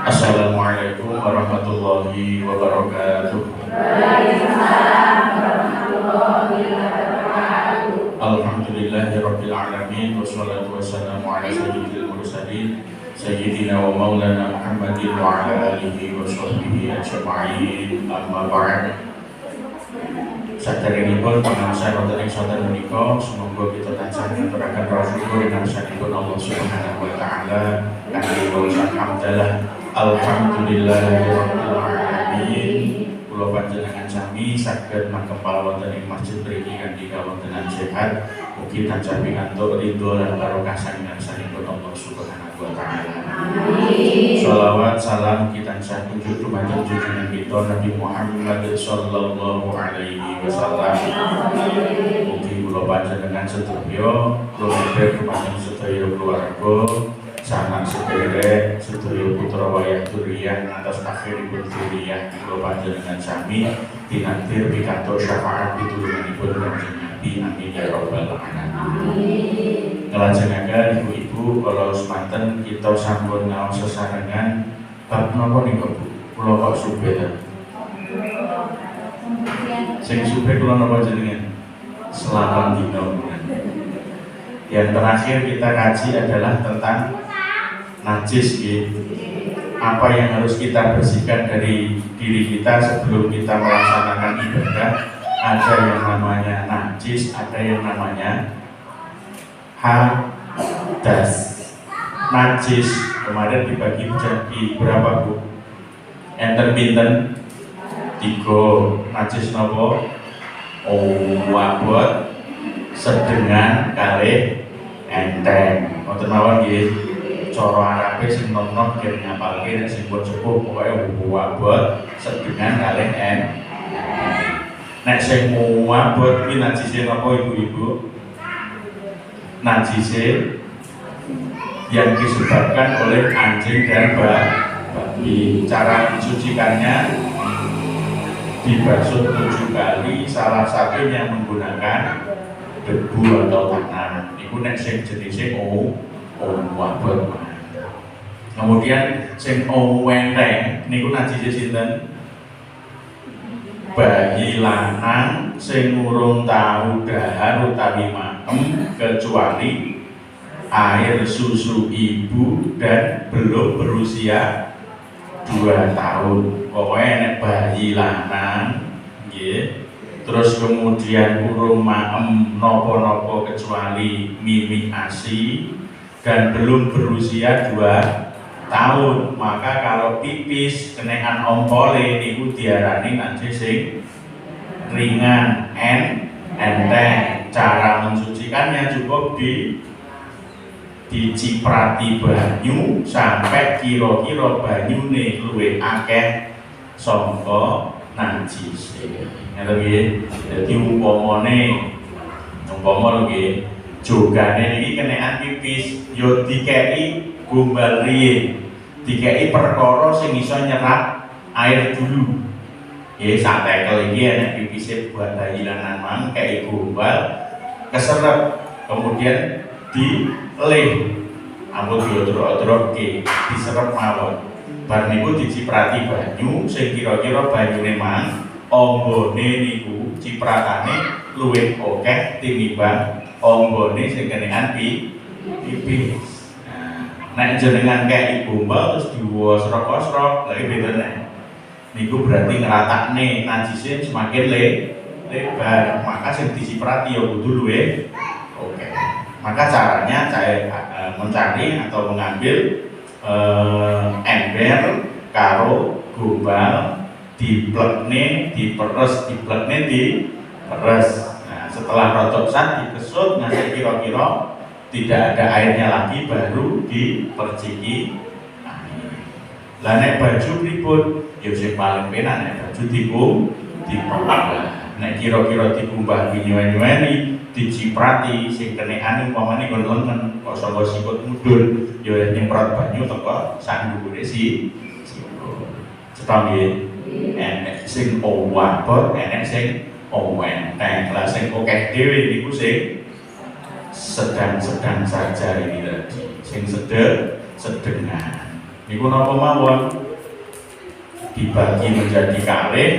Assalamualaikum warahmatullahi wabarakatuh. Alhamdulillahirabbil alamin wassalatu wassalamu ala sayyidil mursalin sayyidina wa maulana Muhammadin wa ala alihi wa sahbihi ajma'in. Amma ba'd. Saderengipun pangaosan wonten ing saten menika semoga kita tansah ngaturaken rasul rinangsanipun Allah Subhanahu wa taala kanthi maca hamdalah alhamdulillahirabbil alamin. Kula panjenengan sami saged makempal wonten ing masjid mriki kanthi kawontenan sehat, mugi tansah pinantuk ridho lan barokah saking Allah Subhanahu wa taala. Shalawat salam kita tansah tuju dumateng junjungan kita Nabi Muhammad sallallahu alaihi wasallam. Mugi kula panjenengan sedaya kula dumateng sedaya keluarga sanak sederek sedaya putra wayah duriyah atas akhiripun duriyah kula panjenengan sami tinantir pikantuk syafaat pitulunganipun Kanjeng Nabi. Amin ya rabbal alamin. Ngelajengaken ibu-ibu kalau semanten kita sampun ngaos sesarengan bab napa niku Bu? Kula kok suwe ta? Sing suwe kula napa jenengan? Selamat dino. Yang terakhir kita kaji adalah tentang najis gitu. Apa yang harus kita bersihkan dari diri kita sebelum kita melaksanakan ibadah. Ada yang namanya najis, ada yang namanya hadas. Najis kemarin dibagi menjadi berapa Bu? Enten pinten? 3. Najis nopo? Wabot, sedengan, kalih, enteng. Wonten mawon nggih. Cara Arabe sing nom-nom yen ngapalke nek sing sepuh pokoke wabot, sedengan, kalih, enteng. Nek sing wabot iki najise napa ibu-ibu? Najise yang disebabkan oleh anjing dan babi. Cara mensucikannya dibasuh 7 kali, salah satunya menggunakan debu atau tanah. Iku nek sing jenise wabot. Kemudian sing wenteng niku najise sinten? Bayi lanang sing urung tau dahar utawi maem kecuali air susu ibu dan belum berusia 2 tahun. Pokoknya nek bayi lanang nggih, terus kemudian urung maem nopo-nopo kecuali mimi ASI dan belum berusia 2 tahun, maka kalau pipis kenekan ompole niku diarani najis sing ringan, enteng. Cara mensucikannya cukup diciprati banyu sampai kira-kira banyune luwih akeh saka najis. Ngoten nggih. Dadi umpama nggih jogane iki kenekan pipis yo dikeki gombal riyin, dikeki perkara sing iso nyerap air dulu. Ya sak tekel iki enek pipise buat bayi lanang mang kei gombal keserep, kemudian dileh ampun diodrok-odrok diserep mawon. Bar niku diciprati banyu sing kira-kira banyune mang ambone niku cipratane luwih akeh tinimbang ambone sing kenekan pipis. Nek jenengan kei gombal terus diwosrok-osrok lha benten niku berarti ngeratakne najise semakin lebar, maka sing diciprati ya kudu luwih oke. Maka caranya saya mencari atau mengambil ember karo gombal diplekne, diperes. Nah, setelah rodok sat dikesut ngasih kira-kira tidak ada airnya lagi baru diperciki. Lah nek baju pripun? Ya sing paling penak nek baju dipelak. nek kira-kira dikumbah nyuwen-nyuweni diciprati sing kenekan umpamane nggon lengen kok saka sikut mudhun ya nyemprot banyu teko sak dhuwure sikut. Cetha nggih. Enek sing owabot, enek sing enteng. Lah sing akeh dhewe niku sing sedang-sedang saja ini tadi. Sing sedengan. Niku napa mawon? Dibagi menjadi kalih.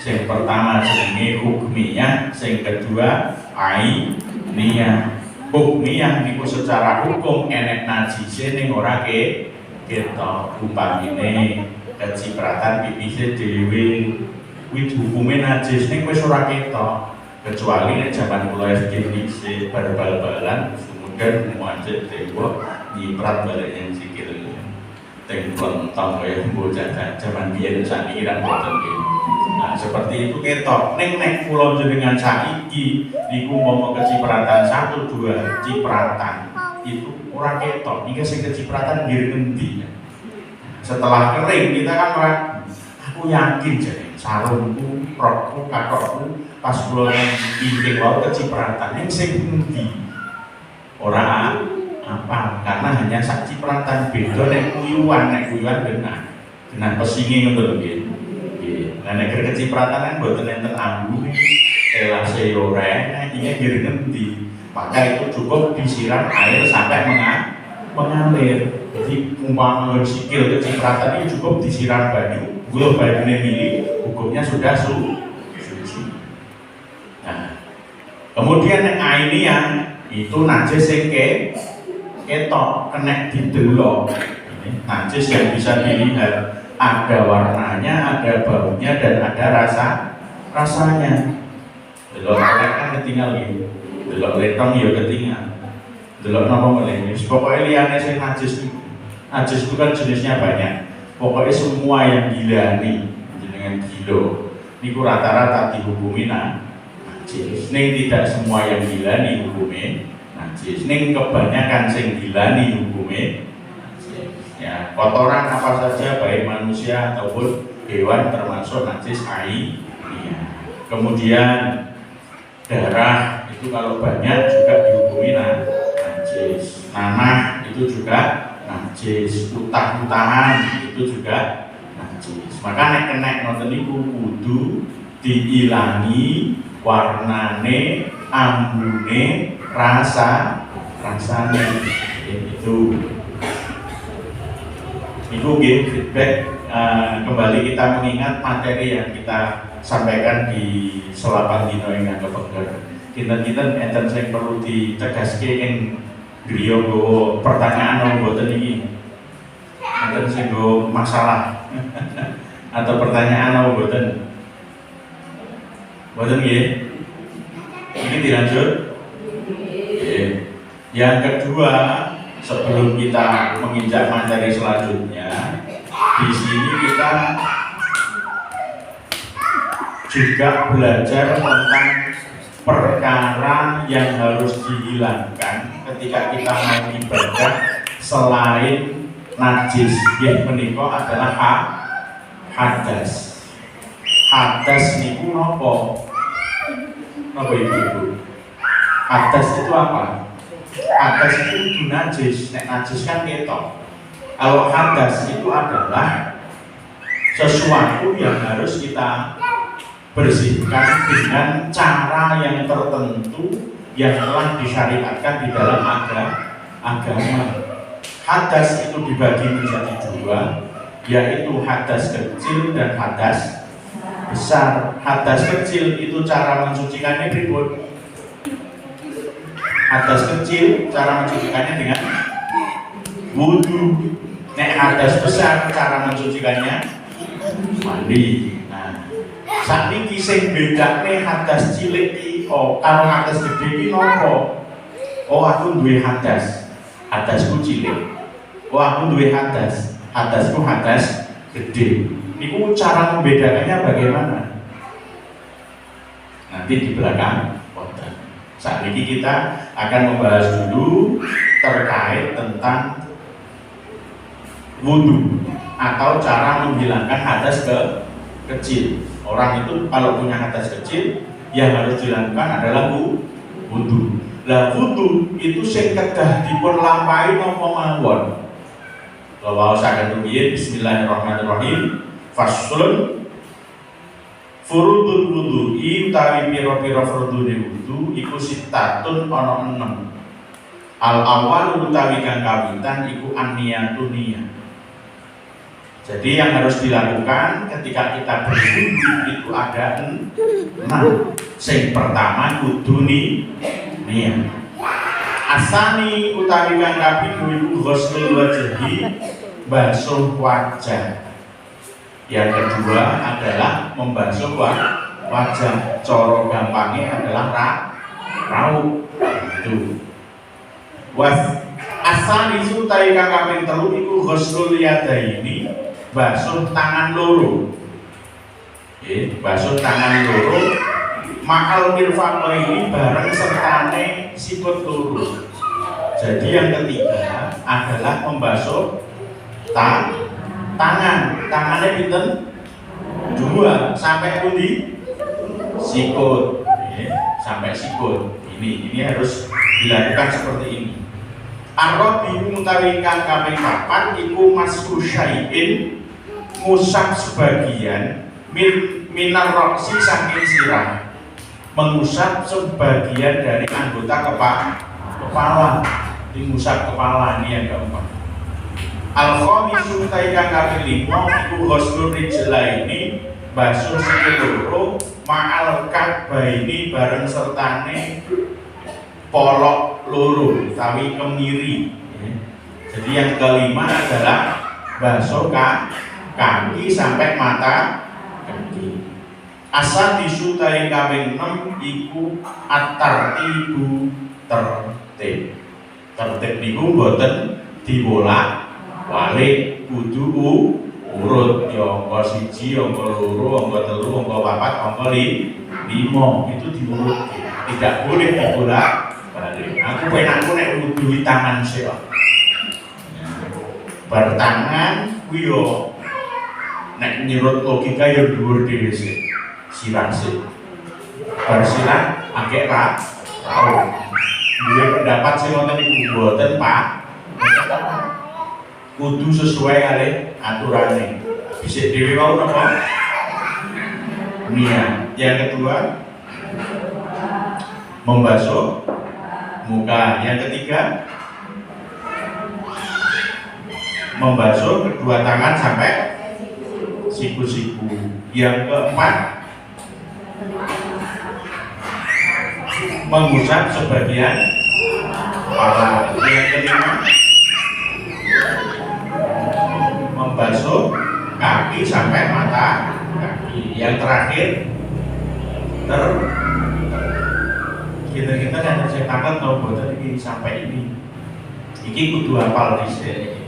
Sing pertama jenenge hukmiyah, sing kedua ainiyah. Hukmiyah niku secara hukum enek najise ning ora ketok. Upamine kecipratan pipise dhewe kuwi hukume najis ning wis ora ketok. Kecuali nek zaman kula SD dhisik bal-balan kemudian muajib dewa nyiprat balik yang sikil tengklon tong kaya bocah zaman biyen sakniki kan boten nggih. Nah, seperti itu ketok. Nek kula jenengan saiki niku umpama kecipratan 1 2 cipratan itu ora ketok. Iki sing kecipratan nggih ngendi. Setelah kering kita kan aku yakin jadi sarungku, rokku, katokku pas kula pimpin wae kecipratan ning sing ngendi. Ora apa karena hanya sak cipratan beda nek kuyuan genah pesinge ngono lho nggih. Nah, nek kecipratan kan mboten enten ambu, elase yo ora, iki nggih ngendi. Maka itu cukup disiram air sampai mengalir. Jadi umpama sikil kecipratan ini cukup disiram banyu, gula banyune mili, hukumnya sudah suci. Nah, kemudian nek ainiyah itu najis sing ketok kena didelok. Najis yang bisa dilihat. Ada warnanya, ada baunya, dan ada rasanya. Delok elek kan ketinggal gitu. Delok letong ya ketinggal. Delok napa meneh. Pokoke liyane sing najis niku. Najis itu kan jenisnya banyak. Pokoknya semua yang gilani jenengan gilo. Niku rata-rata dihukumi najis. Ning tidak semua yang gilani hukume najis. Ning kebanyakan sing gilani hukume ya, kotoran apa saja baik manusia ataupun hewan termasuk najis ainiyah. Kemudian darah itu kalau banyak juga dihukumi najis. Nanah itu juga najis. Utah-utahan itu juga najis. Maka nek kena ngoten niku kudu diilangi warnane, ambune, rasane itu. Itu feedback kembali kita mengingat materi yang kita sampaikan di selapan dino yang kepengker. Kita enten sing perlu ditegaske ing griya nggawa pertanyaan mboten iki. Enten sing nggawa masalah atau pertanyaan mboten. Mboten nggih. Ini dilanjut. Yang kedua, sebelum kita menginjak materi selanjutnya, di sini kita juga belajar tentang perkara yang harus dihilangkan ketika kita mau ibadah selain najis. Yang menika adalah hadas. Hadas niku nopo? Nopo ibu? Hadas itu apa? Hadas itu najis, nek najis kan ketok. Kalau hadas itu adalah sesuatu yang harus kita bersihkan dengan cara yang tertentu yang telah disyariatkan di dalam agama. Hadas itu dibagi menjadi dua, yaitu hadas kecil dan hadas besar. Hadas kecil itu cara mensucikannya pripun? Hadas kecil cara mensucikannya dengan wudu. Nek hadas besar cara mensucikannya mandi. Nah, sakniki sing bedane hadas cilik iki karo hadas gede iki nopo? Oh, aku duwe hadas. Hadasku cilik. Oh, aku duwe hadas. Hadasku hadas gede. Niku cara membedakannya bagaimana? Nanti di belakang. Saat ini kita akan membahas dulu terkait tentang wudu atau cara menghilangkan hadas kecil. Orang itu kalau punya hadas kecil yang harus dilakukan adalah wudu. Lah wudu itu sing kedah dipun lampahi napa mawon. Lawasaken rumiyin bismillahirrahmanirrahim. Faslun furudul wudu'i utawi pira-pira fardune wudu iku sitatun ana 6. Al awal utawi kang kawitan iku an-niyatun niyah. Jadi yang harus dilakukan ketika kita berwudu itu ada 6. Sing pertama kudu niyah. Asani utawi kang kapindho iku ghuslul wajhi, basuh wajah. Yang kedua adalah membasuh wajah. Cara gampangnya adalah raup. Itu. Asani utawi kang kaping 3 iku ghuslul yadaini, basuh tangan loro. Basuh tangan loro ma'al mirfaqaini bareng sertane sikut loro. Jadi yang ketiga adalah membasuh tangan. Tangannya pinten? 2 sampai pundi? Sikut. Sampai sikut. Ini harus dilakukan seperti ini. Arabi utawi kang kaping 4 iku masku syai'in, ngusap sebagian minar roksi saking sirah, mengusap sebagian dari anggota kepala, mengusap kepala. Ini yang keempat. Al-khamisu utawi kang kaping 5 iku ghuslur rijlaini, basuh sikil loro ma'al kabbaini bareng sertane polok loro utawi kemiri. Jadi yang kelima adalah basuh kaki sampai mata kaki. Asal disutai kaping 6 iku at-tartibu, tertib. Tertib niku boten dibolak-balik, kudu urut. Ya angka 1, angka 2, angka 3, angka 4, angka 5 itu diurut. Tidak boleh dibolak. Aku penakku nek wudu tangan sik. Bertangan kuwi yo nek nyurut logika yo dhuwur dhewe sik. Sirah sik. Bersirah akeh ra tau. Duwe pendapat sing ngoten iku mboten, Pak. Kudu sesuai kali aturane. Bisik dhewe wae napa? Niat. Yang kedua membasuh muka. Yang ketiga membasuh kedua tangan sampai siku-siku. Yang keempat mengusap sebagian kepala. Yang kelima membasuh kaki sampai mata kaki. Yang terakhir kita kan saya takut tahu boten ini sampai ini. Iki kudu hafal dhisik.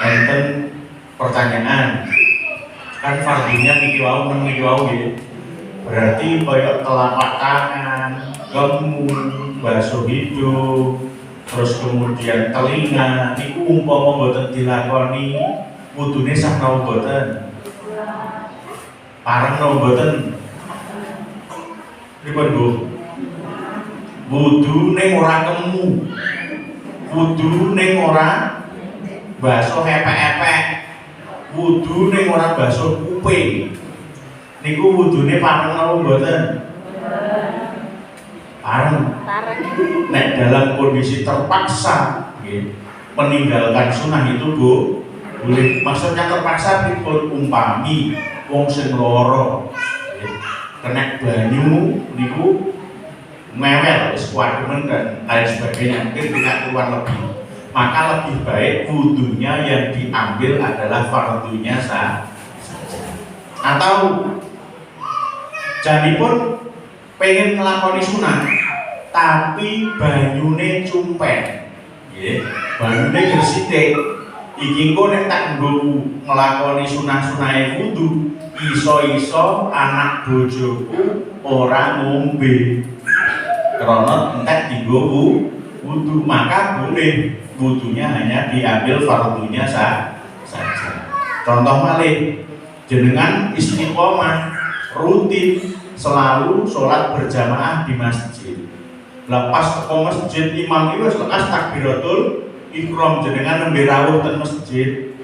Enten pertanyaan, kan fardunya niki wau nggih. Berarti koyo telapak tangan, kemu, basuh hidung, terus kemudian telinga niku umpama mboten dilakoni wudune sah napa mboten? Pareng napa mboten? Pripun, Bu? Wudu ning ora kemu. Wudu ning ora basuh epek-epek. Wudu ning ora basuh kuping. Niku wudune pareng napa mboten? Pareng. Nek dalam kondisi terpaksa meninggalkan sunnah itu boleh. Maksudnya terpaksa dipun umpami wong sing loro kena banyu niku mewel wis kuademen dan lain sebagainya, mungkin tidak keluar lebih, maka lebih baik wudunya yang diambil adalah fardunya sah. Atau janipun pengen ngelakoni sunah tapi banyune cumpet, banyune gresithik. Iki engko nek tak nggo nglakoni sunah-sunahe wudu, iso-iso anak bojoku ora ngombe. Karena entek digo wudu, maka boleh wudunya hanya diambil fardunya saja. Contoh malih, jenengan istiqomah rutin selalu sholat berjamaah di masjid. Lepas ke masjid imam itu lekas takbiratul ihram, jenengan nembe rawuh ten masjid.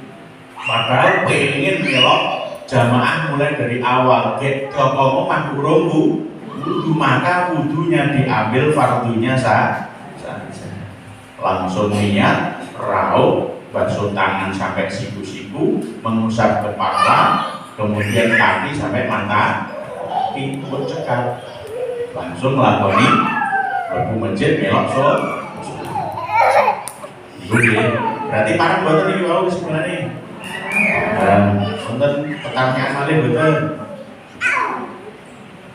Padahal pengen melok jamaah mulai dari awal. Kayak kalau mau wudu, maka wudunya diambil fardunya saja. Langsung niat rauh, basuh tangan sampai siku-siku, mengusap kepala, kemudian kaki sampai mata, ikut cekal, langsung melakoni lebu masjid melok sholat. Berarti parang buatan ini kalau sebenarnya untuk pertanyaan malih betul.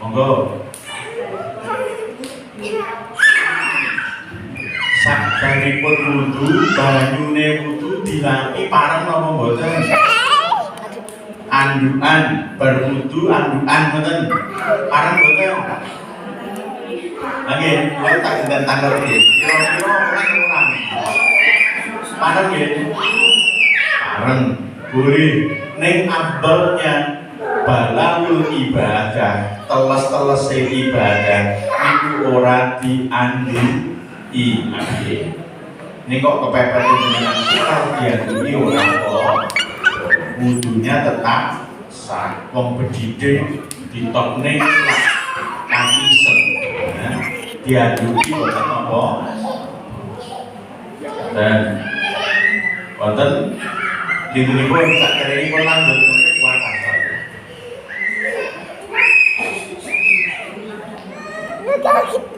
Monggo. Sabaripun wudu, banyune wudu dilapi parang napa mboten? Andukan berwudu, andukan mboten? Parang mboten? Nggih, kula tak gendang tanggal iki. Kira-kira kurang. Parang nggih. Parang boleh ning afdalnya balagul ibadah, teles-teles ibadah niku ora diandu ini kok kepepet dengan sikap diadui orang kok wudunya tetap sah. Wong bedide ditokne kaki sen diadui boten apa dan wonten dinipun saderengipun lanjut kuatan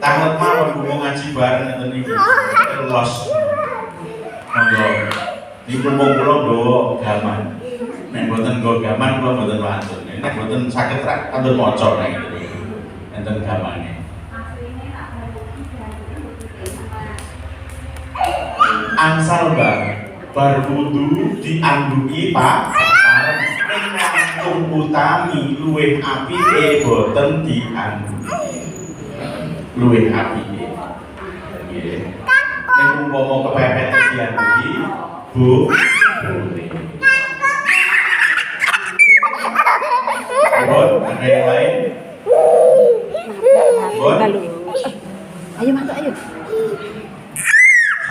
tamat mawon buku ngaji bareng ngeten niku. Los. Monggo. Niku mung kula nggawa gaman. Nek mboten nggawa gaman kula mboten wantun. Nek mboten saged rak kantun maca nek niku. Enten gamane. Angsal berwudu dianduki Pak. Ing utami luwih apike boten dianduki. Luwih apike. Nggih. Nek umpama kepepet dianduki, Bu. Bon, ada yang lain? Bon. Ayo masuk ayo.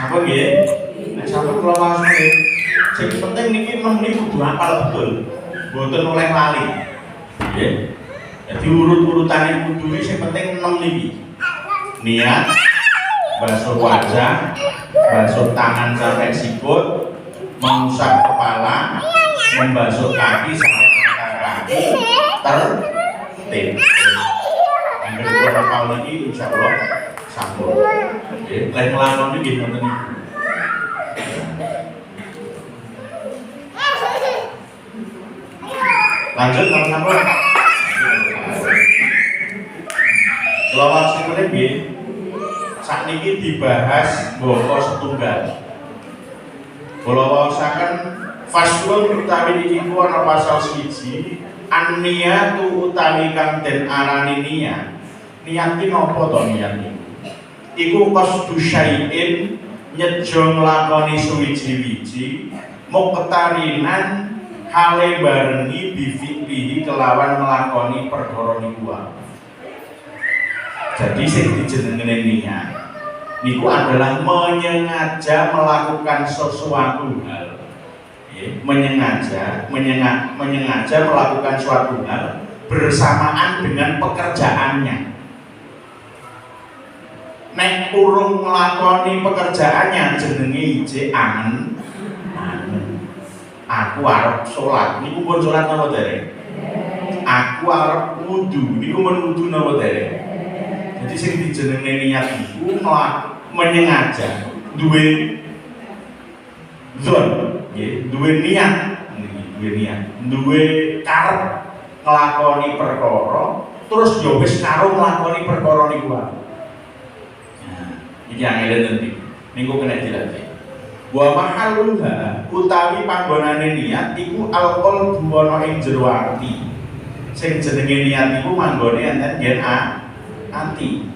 Apa nggih? Nek sampeyan kula waos nggih. Sing penting niki meni kudu apal betul. Mboten oleh lali. Nggih. Jadi urut-urutane kudu sing penting 6 niki. Niat, basuh wajah, basuh tangan sampai sikut, mengusap kepala, membasuh kaki sampai mata kaki, tertib. Yang kedua hafal ini insya Allah sambung. Lain melakon ini gimana nih? Lanjut teman-teman. Lawan sebenarnya bi, saat ini dibahas bahwa setunggal. Kalau wawasakan faslun utawi iki ku ana pasal siji, an-niyatu utawi kang den arani niat. Niat iki napa to niat iki? Iku qasdu syai'in nyejo nglakoni suwiji-wiji muqtarinan hale barengi bifi'lihi kelawan nglakoni perkara niku. Jadi sing dijenengane niat niku adalah menyengaja melakukan sesuatu hal. Menyengaja melakukan suatu hal bersamaan dengan pekerjaannya. Nek urung nglakoni pekerjaannya jenenge ije angen. Aku arep salat, niku pun salat napa dereng? Aku arep wudu, niku pun wudu napa dereng? Jadi sing dijenenge niat iku menyengaja duwe zon, nggih, duwe niat, duwe karep nglakoni perkara, terus yo wis karo nglakoni perkara niku wae. Nah, iki angel nanti. Niku kena dilatih. Wa mahalluha utawi panggonane niat iku alqol buwana ing jero ati. Sing jenenge niat iku manggone enten yen ati.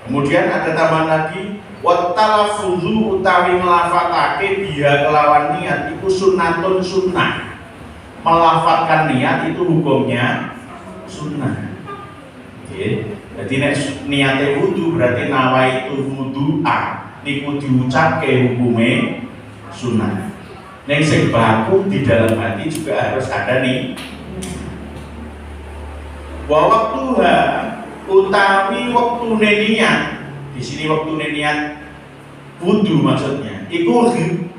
Kemudian ada tambahan lagi, wattalafuzu utawi nglafatake biha kelawan niat itu sunnatun sunnah. Melafatkan niat itu hukumnya sunnah. Oke. Jadi nek niate wudu berarti nawaitu wudu'a niku diucapke hukume sunnah. Nek sing baku di dalam hati juga harus ada nih. Wa waktuha utawi waktune niat. Di sini waktune niat wudu maksudnya. Iku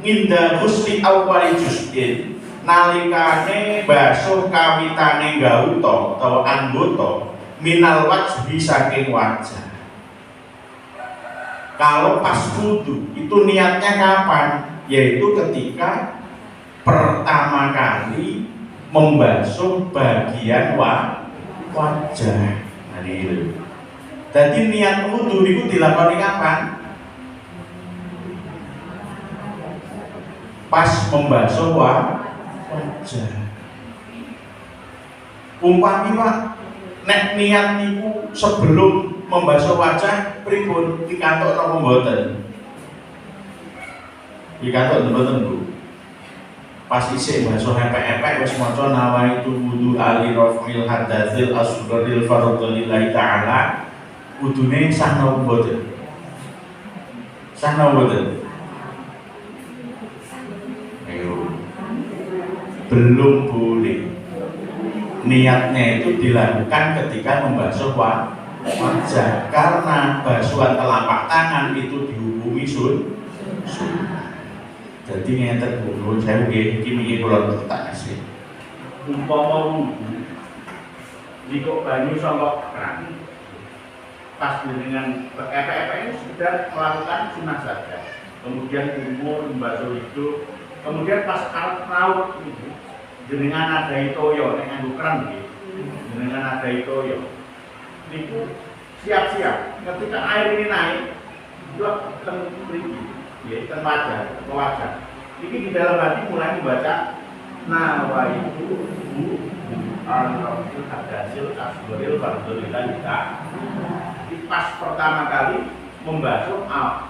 nginda husli awwali juz'in. Nalikane basuh kawitane gauta atau anggota minal wajhi saking wajah. Kalau pas wudu itu niatnya kapan? Yaitu ketika pertama kali membasuh bagian wajah. Nah, itu. Jadi niat wudu itu dilakoni kapan? Pas membasuh wajah. Umpami Pak, nek niat niku sebelum membasuh wajah pripun dikantuk napa mboten? Dikantuk mboten Bu? Pas isih basuh epek-epek wis maca nawaitu wudu ali rafil hadatsil asgharil fardholillahi ta'ala, wudune sah napa mboten? Sah napa mboten? Belum boleh. Niatnya itu dilakukan ketika membasuh wajah, karena basuhan telapak tangan itu dihukumi sunnah. Jadi ngeten Bu, saya iki kula tak kasih. Umpama wudu jika banyu saka keran pas dengan epek-epek sudah melakukan sunnah saja. Kemudian umur membasuh itu, kemudian pas alat raut itu jenengan ada toyo nek nganggo keran nggih. Jenengan ada toyo. Niku siap-siap ketika air ini naik, blok teng mriki, nggih, teng wajah, ke wajah. Iki di dalam hati mulai membaca nawaitu al-rafil hadasil asgharil fardholillahi ta'ala. Pas pertama kali membasuh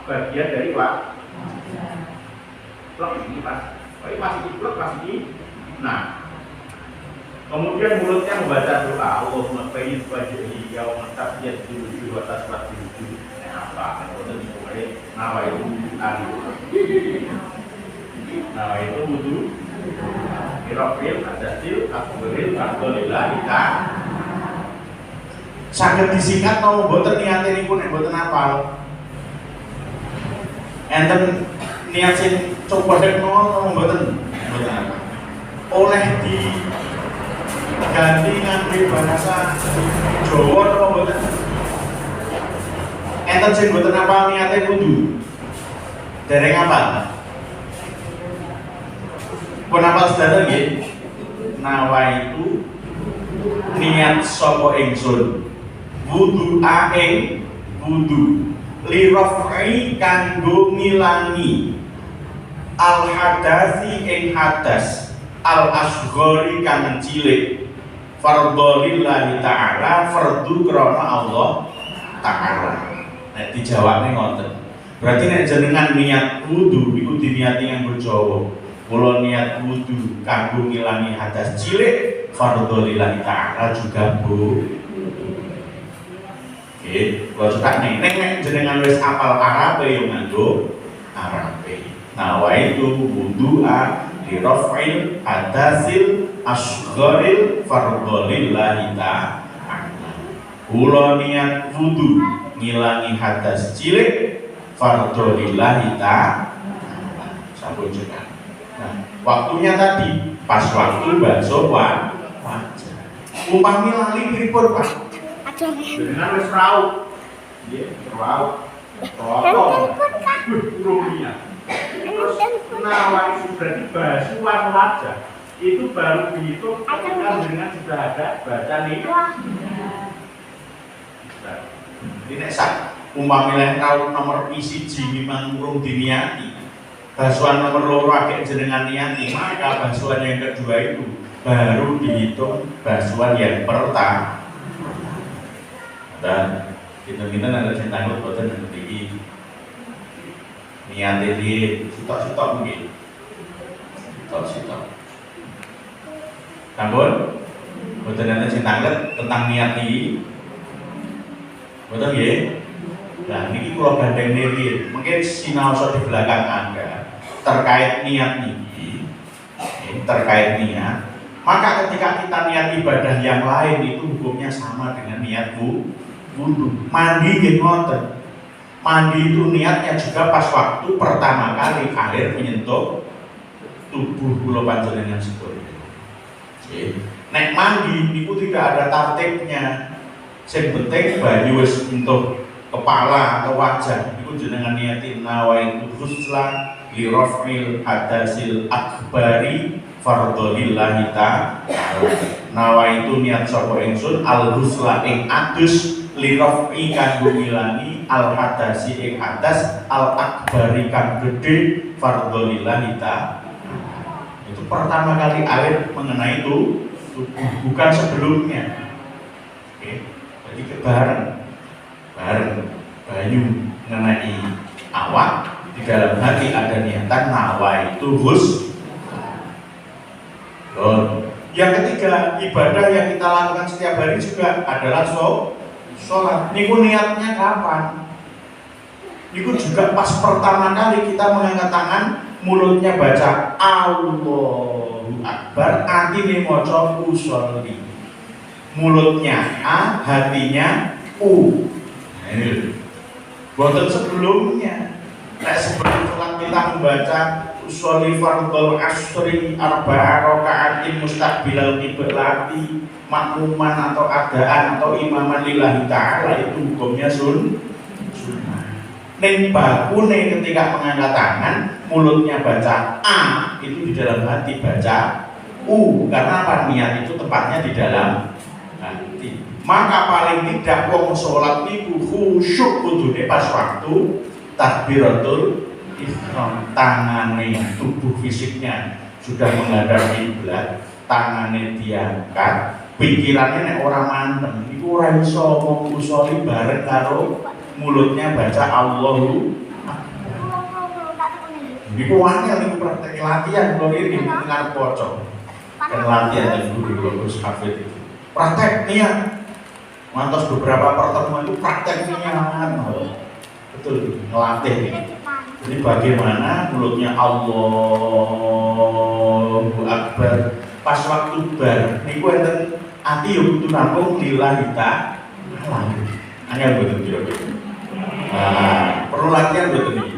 bagian dari wajah. Blok ini pas. Pas ini blok pas ini. Nah, kemudian mulutnya membaca doa Allahumma bayyid wajhi yauma tabyad wujuh wa tasfad wujuh. Apa? Kemudian dimulai nawaitu nawaitu wudu birafil hadasil asgharil fardholillahi ta'ala. Saged disingkat mau mboten niate niku nek mboten hafal. Enten niat sing coba dekno mboten apa. Oleh diganti nganggo bahasa Jawa apa mboten? Enten sing mboten hafal niate wudu. Dereng apa? Pun hafal sedaya nggih. Nawaitu niat sapa ingsun wudu ing wudu li raf'i kanggo ngilangi al hadasi ing hadas al asghari kang cilik fardholillahi ta'ala fardu krana Allah ta'ala. Nek dijawabne ngoten. Berarti nek jenengan niat wudu iku diniati nganggo Jawa. Kula niat wudu kanggo ngilangi hadas cilik fardholillahi ta'ala juga Bu. Oke, kalau suka nek jenengan wis apal Arabe yo nganggo Arabe. Nawaitu wudu'a li raf'il hadasil asgharil fardholillahi ta'ala. Kula niat wudu ngilangi hadas cilik fardholillahi ta'ala. Sampun juga. Nah, waktunya tadi pas waktu basuh wajah. Upami lali pripun Pak? Dengan wis raut. Nggih, raut. Raut. Ruminya. Terus nawai sudah dibasuhan wajah. Itu baru dihitung ketika dengan sudah ada baca nih. Jadi nek sak umpami lek raut nomor siji memang urung diniati. Basuhan nomor loro akeh jenengan niati, maka basuhan yang kedua itu baru dihitung basuhan yang pertama. Dan Kita ada sing tanglet boten niki. Niate iki sitok-sitok mungkin. Sitok-sitok. Sampun? Boten enten sing tanglet tentang niat iki. Boten nggih? Nah, niki kula gandeng niki, mungkin sinaosa di belakang Anda terkait niat niki, terkait niat. Maka ketika kita niat ibadah yang lain itu hukumnya sama dengan niat wudu. Mandi nggih ngoten. Mandi itu niatnya juga pas waktu pertama kali air menyentuh tubuh kula panjenengan sedaya. Nek mandi niku tidak ada tartibnya. Sing penting banyu wis entuk kepala atau wajah niku jenengan niatin nawaitu ghusla li raf'il hadasil akbari fardholillahi ta'ala. Nawaitu niat sapa ingsun al ghusla ing adus li raf'i kanggo ngilangi al hadasi ing hadas al akbari kang gedhe fardholillahi ta'ala. Itu pertama kali air mengenai itu bukan sebelumnya. Oke. Jadi bareng banyu mengenai awak, di dalam hati ada niatan nawaitu ghusl. Yang ketiga, ibadah yang kita lakukan setiap hari juga adalah sholat. Niku niatnya kapan? Niku juga pas pertama kali kita mengangkat tangan, mulutnya baca Allahu Akbar, atine maca usolli. Mulutnya A, hatinya U. Nah, ini boten sebelumnya. Sebelum sholat kita membaca usolli fardhol asri arba'a raka'atin mustaqbilal qiblati makmuman atau adaan atau imaman lillahi ta'ala, itu hukumnya sunnah. Ning bakune ketika mengangkat tangan, mulutnya baca A, itu di dalam hati baca U. Karena apa? Niat itu tepatnya di dalam hati. Maka paling tidak wong sholat niku khusyuk kudune pas waktu takbiratul ihram. Tangane, tubuh fisiknya sudah menghadap kiblat, tangane diangkat, pikirannya nek ora mandeng iku ora iso ngomong usolli bareng karo mulutnya baca Allahu Akbar. Niku wangel niku praktek latihan kula iki ngarep pocong. Kan latihan yang guru Gus Hafid itu. Praktek niat. Mantos beberapa pertemuan itu praktek niat. Betul, ngelatih. Jadi bagaimana mulutnya Allahu Akbar pas waktu bar niku enten ati yo kudu namung lillahi ta'ala. Angel betul kira-kira. Nah, perlu latihan betul iki.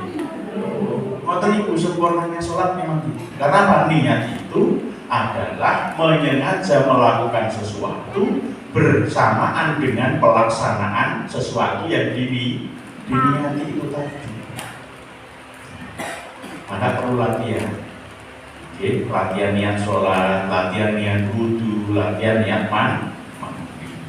Ngoten niku sempurnanya salat memang gitu. Karena apa? Niat itu adalah menyengaja melakukan sesuatu bersamaan dengan pelaksanaan sesuatu yang diniati itu tadi. Maka perlu latihan. Oke, latihan niat sholat, latihan niat wudu, latihan niat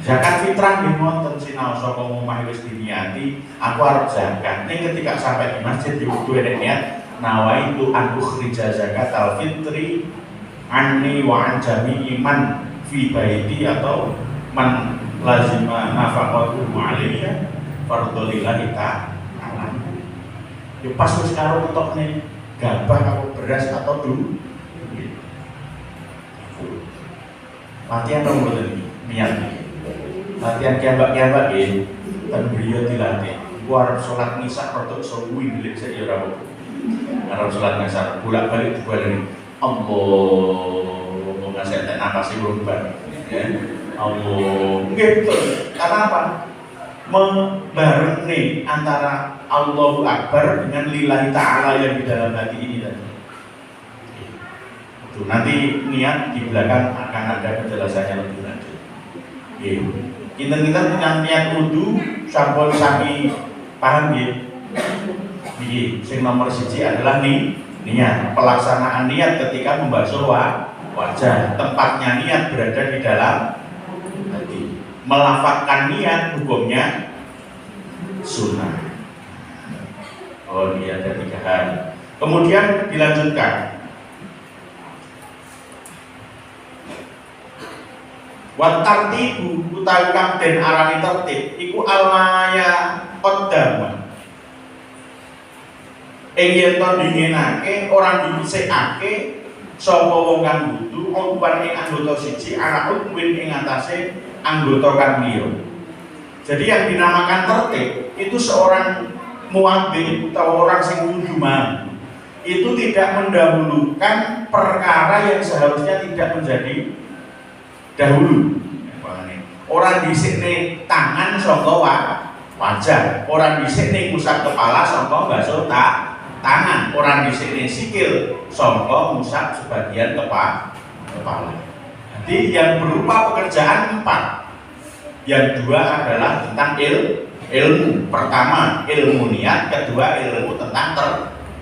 zakat fitrah di nonton sinau saka omah wis diniati, aku arep zakat. Ning ketika sampai di masjid di wudu ada niat nawaitu an ukhrija zakat al fitri anni wa an jami'i man fi baiti atau man lazima nafaqatu alayya fardholillahi ta'ala. Yo pas wis karo ketokne gabah atau beras atau duit. Latihan dong betul niat. Latihan kiambak nggih. Ten beliau dilatih. Ku arep salat nisa rodok suwi ndelik sik ya ora apa. Arep salat nisa bolak-balik dibaleni. Allah ngasih tek napas urung bar. Ya. Allah. Nggih betul. Karena apa? Membarengni antara Allahu Akbar dengan lillahi ta'ala yang di dalam hati ini tadi. Itu nanti niat di belakang akan ada penjelasannya lebih lanjut. Kita punya niat wudu sampun sami paham ya. Sing nomor 1 adalah niat. Pelaksanaan niat ketika membasuh wajah. Tempatnya niat berada di dalam hati. Melafazkan niat hukumnya sunnah. Oh, dia ada 3 hal. Kemudian dilanjutkan. Wa tartibu utawi kang den arani tertib iku almaya qaddama. Ing yen to dinginake ora didhisikake sapa wong kang wudu umpan ing anggota siji ana utwin ing atase anggota kang liya. Jadi yang dinamakan tertib itu seorang muadzin atau orang sing wudu mang itu tidak mendahulukan perkara yang seharusnya tidak menjadi dahulu. Orang disikne tangan saka wajah, orang disikne ngusap kepala saka basuh tangan, orang disikne sikil saka ngusap sebagian kepala. Jadi yang berupa pekerjaan 4. Yang 2 adalah tentang ilmu. Pertama ilmu niat, kedua ilmu tentang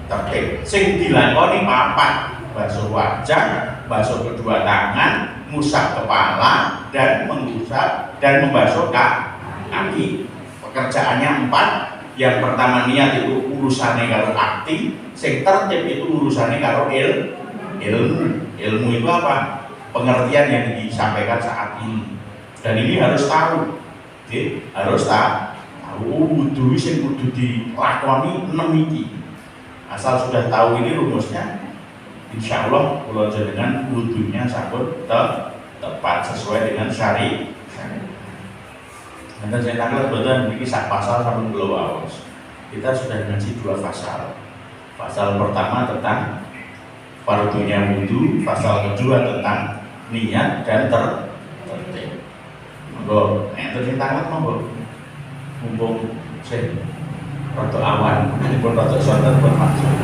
tertib. Sing dilakoni 4, basuh wajah, basuh kedua tangan, ngusap kepala, dan mengusap dan membasuh kaki. Pekerjaannya 4. Yang pertama niat itu urusannya karo akti, sing tertib itu urusannya karo ilmu. Ilmu itu apa? Pengertian yang disampaikan saat ini. Dan ini harus tahu, harus tahu wudu sing kudu dilakoni 6 iki. Asal sudah tahu ini rumusnya, insya Allah kula jenengan wudunya sampun tepat sesuai dengan syariat. Nanti saya tanggal betul ini sak pasal sampun kula waos. Kita sudah ngaji 2 pasal. Pasal pertama tentang fardunya wudu, pasal kedua tentang niat dan tertib. Monggo, enten sing tangan monggo. Mumpung sing rada awan, pun rada sonten pun maksud.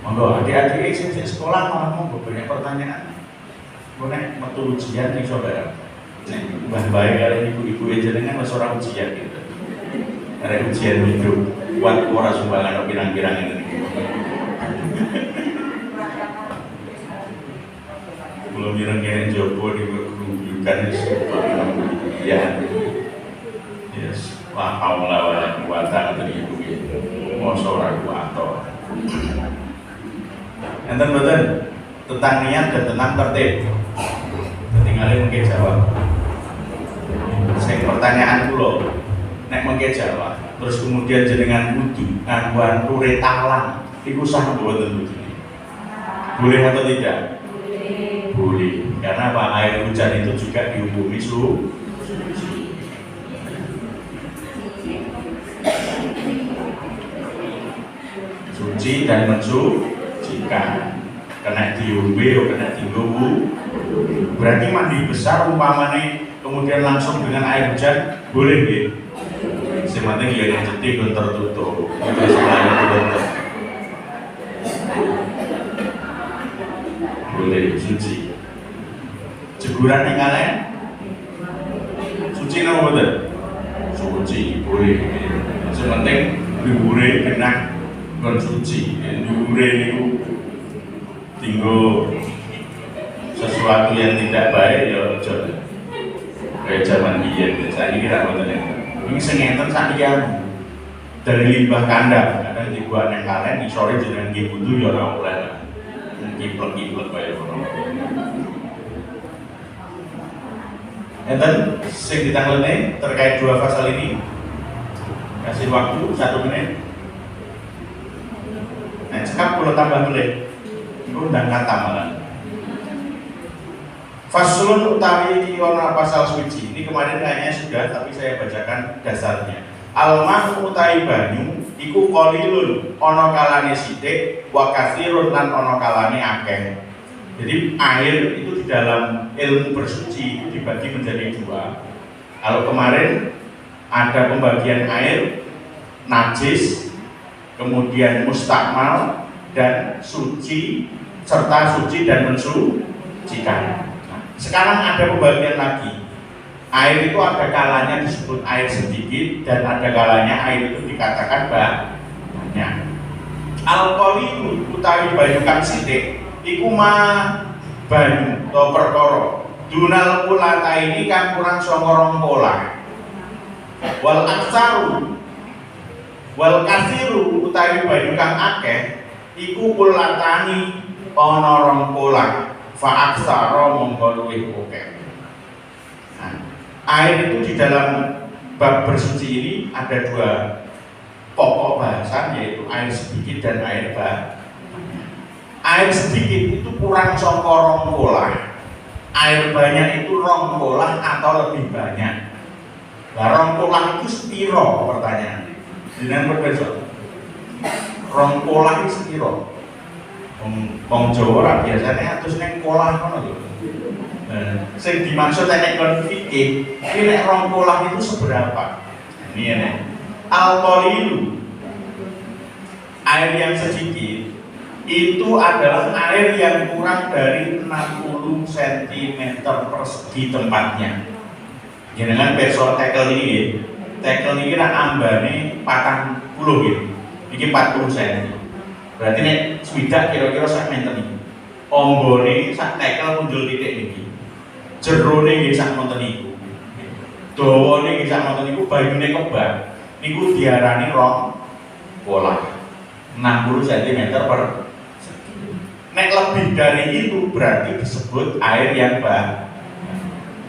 Monggo, adik-adik sing sekolah malah monggo banyak pertanyaan. Nek metu ujian iso bareng. Nek mbah-mbah karo ibu-ibu jenengan wis ora ujian gitu. Arek ujian hidup, kuat ora sumbangan pirang-pirang ini. Belum mireng kene jopo di kerujukan ya. Yes, la haula wala quwata illa billah. Mosok ora kuwato. Enten mboten tentang niat dan tentang tertib. Ketinggalan mungkin jawab. Saya pertanyaan kula, nek mungkin jawab, terus kemudian jenengan wudu ngangguan ure talang, iku sah mboten wudu? Boleh atau tidak? Boleh, karena apa? Air hujan itu juga dihukumi suci dan mensucikan. Kena diombe, kena digowo. Berarti mandi besar umpamane kemudian langsung dengan air hujan boleh nggih? Sing penting ya yang cetik dan tertutup. Terus tertutup. Boleh suci. Jeguran yang kalian suci napa mboten? Suci boleh. Sing penting dhuwure kena kon suci. Dhuwure niku tinggal sesuatu yang tidak baik ya aja. Kayak zaman biyen saya kira mboten. Ini sing enten saklian dari limbah kandang, kadang dibuat yang kalian di sore jenengan nggih wudu ya ora oleh. Kiplek-kiplek kaya ngono. Enten sing ditanglene terkait 2 pasal ini. Kasih waktu 1 menit. Nah, cekap kula tambah menit. Iku ndang kata malah. Faslun utawi iki ana pasal suci. Ini kemarin kayaknya sudah, tapi saya bacakan dasarnya. Al-ma'u utawi banyu iku qalilun ana kalane sithik wa katsirun lan ana kalane akeh. Jadi air itu di dalam ilmu bersuci itu dibagi menjadi 2. Kalau kemarin ada pembagian air najis, kemudian mustakmal dan suci serta suci dan mensucikan. Sekarang ada pembagian lagi. Air itu ada kalanya disebut air sedikit dan ada kalanya air itu dikatakan banyak. Al-qalilu utawi banyu kang sithik iku mah banyu atau perkara dunal kulata ini kan kurang saka 2 pola. Wal aksaru wal kasiru utawi banyu kang akeh iku kulatani ana rong kolah fa aksara mongko luwih akeh. Nah, air itu di dalam bab bersuci ini ada dua pokok bahasan, yaitu air sedikit dan air banyak. Air sedikit itu kurang saka rong kolah, air banyak itu rong kolah atau lebih banyak. Lah rong kolah itu sepiro pertanyaan? Jenengan berbeda. Rong kolah itu sepiro? Wong Jawa ora biasane atus ning kolah ngono lho. Sing dimaksud nek kon fikih, iki nek rong kolah itu seberapa? Ini nek al-qalilu, air yang sedikit itu adalah air yang kurang dari 60 cm persegi tempatnya. Jangan perso tekel ini, tekel ini nak ambane 40 gitu, ini 40 cm. Berarti nek swidak kira-kira sak meter ini. Ombone sak tekel muncul titik ini. Jerone nggih sak monten niku. Dawane nggih sak monten niku, banyune kebak. Niku diarani rong kolah. 60 cm per. Nek lebih dari itu berarti disebut air yang banyak.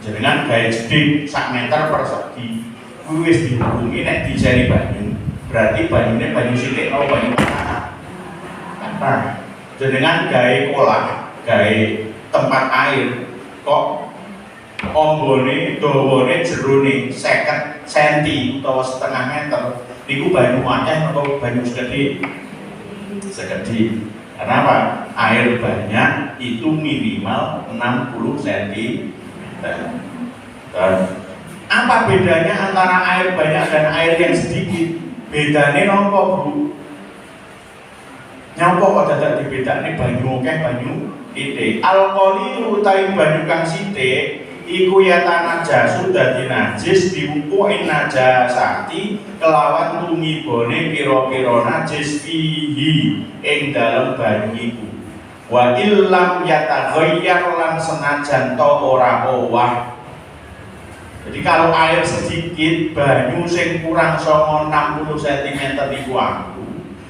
Jenengan gawe jeding sak meter persegi, kuwi wis dihukumi nek dijari banyu, berarti banyune banyu sithik apa banyu nah, jenengan gawe kolah, gawe tempat air kok ombone dawane jerone 50 cm utawa setengah meter, niku banyu akeh atau banyu segede? Segede. Karena apa? Air banyak itu minimal 60 cm. Dan apa bedanya antara air banyak dan air yang sedikit? Bedanya nopo, Bu? Nyapa kok dadak dibedakne banyu akeh banyu titik. Al-qalilu utawi banyu kang sithik iku ya tanah jasu dadi najis diwukuin najasati kelawan tumibone pira-pira najis fihi ing dalem banyu iku. Wa illam yataghayyar lan senajan to ora owah. Jadi kalau air sedikit banyu sing kurang saka 60 cm iku aku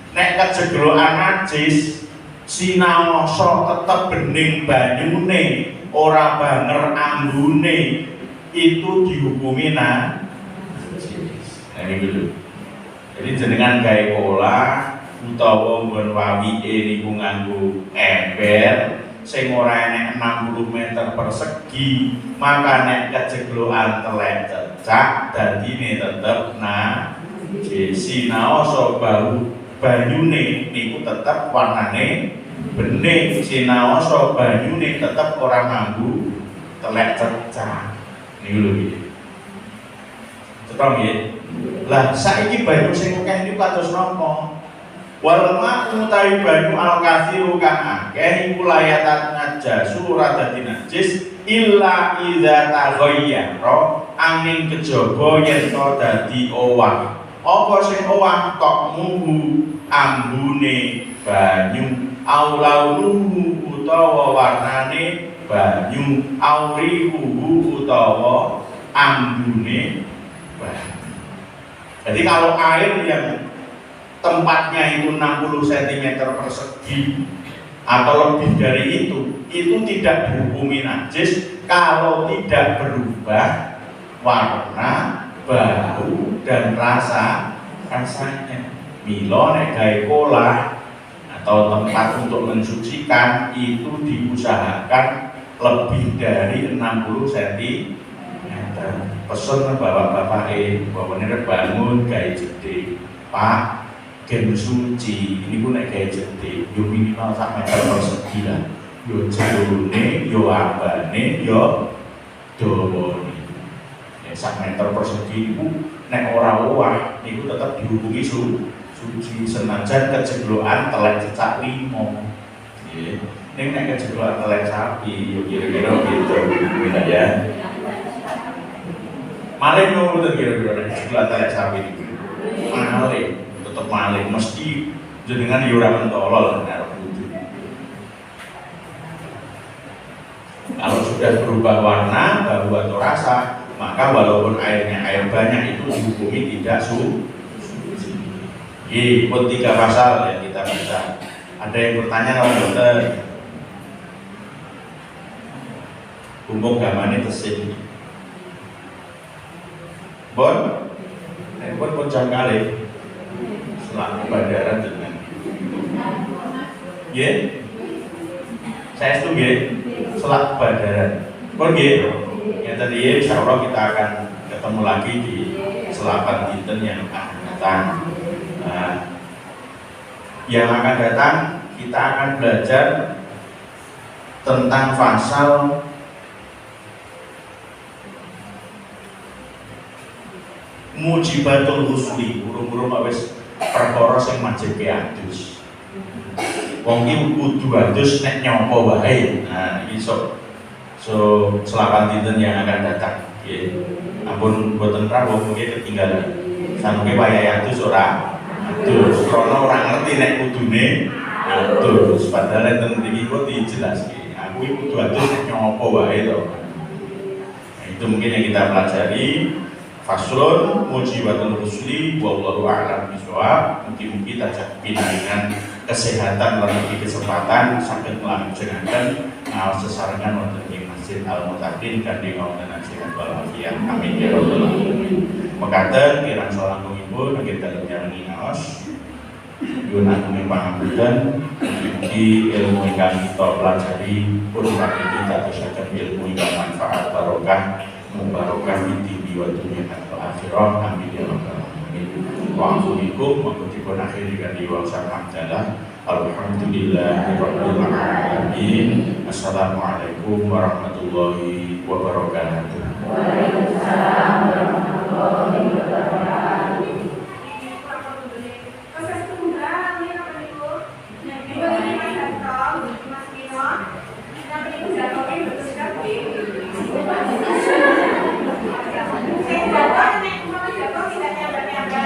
nek kejeglokan najis sinaosa tetep bening banyune ora banger ambune itu dihukumi najis. Nah ini dulu. Jadi jenengan gawe pola utawa nggon wawike niku nganggo ember sing ora enek 60 meter persegi, maka nek kejeglokan telek cecak dadine tetep najis. Sinaosa banyune niku tetep warnane bening, sinaosa banyune tetep ora nganggo telek cecak. Niku lho iki. Tetep nggih. Lah saiki banyu sing akeh niku kados napa? Wal ma'u utawi banyu al-kathiru kang akeh iku layatan najasu ora dadi najis illa idza taghayyara angin kejaba yen to dadi owah. Apa sing owah kok muhu ambune banyu aulaunuhu utawa warnane banyu aurihu utawa ambune banyu. Jadi kalau air yang tempatnya itu 60 cm persegi atau lebih dari itu tidak dihukumi najis kalau tidak berubah warna, bau, dan rasanya. Milo nek gawe kolah atau tempat untuk mensucikan itu diusahakan lebih dari 60 cm. Pesen bapak-bapak bawane bangun gawe jeding, Pak, gen suci ini pun nek gawe jeding yo minimal sak meter persegi lah, yo jerone, yo ambane, yo dawane. Nek sak meter persegi iku nek ora owah niku tetep dihukumi suci senajan kejeglokan telek cecak 5. Nggih. Ning nek kejeglokan telek sapi yo kira-kira gitu ya. Maling nurut kira-kira nek kejeglokan telek sapi niku. Maling tetep maling mesti jenengan yo ora mentolol nek kudu. Kalau sudah berubah warna, bau atau rasa, maka walaupun airnya air banyak itu dihukumi tidak suci. Ikut 3 pasal yang kita baca. Ada yang bertanya kalau dokter, Kumpul gamane tesin. Bon, pun jam kali setelah bandara dengan. Ya, saya setuju. Setelah bandara. Bon, yang tadi insya Allah kita akan ketemu lagi di selapan dinten yang akan datang. Yang akan datang kita akan belajar tentang pasal mujibatul husli, urung-urung wis perkara sing majeke adus. Wong iki kudu adus nek nyopo wae. Nah, iki so selapan dinten yang akan datang. Nggih. Ampun boten rawuh mungkin ketinggalan. Samuke wayahe adus ora adus. Krana ora ngerti nek kudune adus. Padahal enten iki kok dijelaske. Aku iki kudu adus nek nyopo wae to. Nah, itu mungkin yang kita pelajari. Faslun mujibatul husli wallahu a'lam bishawab. Mungkin-mungkin tajak pinaringan kesehatan lan kesempatan sampai melanjutkan sesarengan wonten ing Masjid Al-Muttaqin kanthi wonten sehat walafiat. Amin ya rabbal alamin. Mekaten kirang salangkungipun nggih dalem nyarengi ngaos yun agunging pangambetan mugi ilmu ingkang kita pelajari pun saged dadosaken ilmu ingkang manfaat barokah mubarokah di wa dunya wal akhirah. Amin ya rabbal alamin. Wa a'udzubikum wa kutipun akhir kanthi wa hamdalah. Alhamdulillahirabbil alamin. Assalamualaikum warahmatullahi wabarakatuh. Waalaikumsalam warahmatullahi wabarakatuh. Proses tunggal ini apa itu? Ini Mas Jatong, Mas Kino. Nah, ini Jatongnya betul sekali. Jatong, Mas Jatong tidak nyampe-nyampe.